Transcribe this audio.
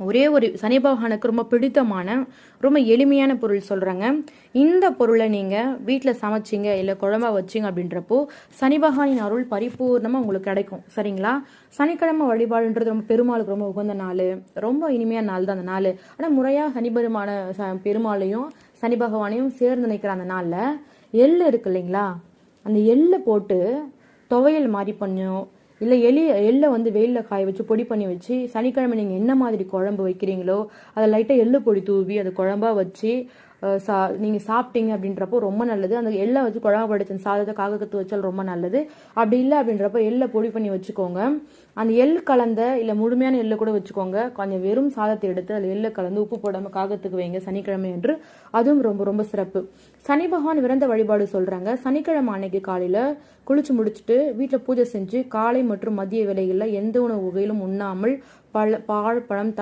ஒரே ஒரு சனி பகவானுக்கு ரொம்ப பிடித்தமான ரொம்ப எளிமையான பொருள் சொல்கிறேங்க. இந்த பொருளை நீங்கள் வீட்டில் சமைச்சிங்க இல்லை குழம்பா வச்சிங்க அப்படின்றப்போ சனி பகவானின் அருள் பரிபூர்ணமாக உங்களுக்கு கிடைக்கும். சரிங்களா? சனிக்கிழமை வழிபாடுன்றது ரொம்ப பெருமாளுக்கு ரொம்ப உகந்த நாள், ரொம்ப இனிமையான நாள் தான் அந்த நாள். ஆனால் முறையாக பெருமாளையும் சனி பகவானையும் சேர்ந்து நிற்கிற அந்த நாளில் எள்ளு இருக்கு இல்லைங்களா, அந்த எள்ளை போட்டு துவையல் மாதிரி பண்ணும், இல்லை எள்ளை வெயிலில் காய வச்சு பொடி பண்ணி வச்சு சனிக்கிழமை நீங்கள் என்ன மாதிரி குழம்பு வைக்கிறீங்களோ அதை லைட்டாக எள்ளு பொடி தூவி அதை குழம்பா வச்சு நீங்கள் சாப்பிட்டீங்க அப்படின்றப்போ ரொம்ப நல்லது. அந்த எள்ளை வச்சு குழம்பு படைச்ச சாதத்தை காகத்து வச்சால் ரொம்ப நல்லது. அப்படி இல்லை அப்படின்றப்போ எள்ளை பொடி பண்ணி வச்சுக்கோங்க. அந்த எள் கலந்த இல்லை முழுமையான எள்ளை கூட வச்சுக்கோங்க. கொஞ்சம் வெறும் சாதத்தை எடுத்து அதில் எள்ளை கலந்து உப்பு போடாமல் காகத்துக்கு வைங்க சனிக்கிழமை என்று. அதுவும் ரொம்ப ரொம்ப சிறப்பு. சனி பகவான் விரந்த வழிபாடு சொல்கிறாங்க. சனிக்கிழமை அன்னைக்கு காலையில் குளிச்சு முடிச்சுட்டு வீட்டில் பூஜை செஞ்சு காலை மற்றும் மதிய வேளைகளில் எந்த உணவு வகையிலும் உண்ணாமல் பால் பழம்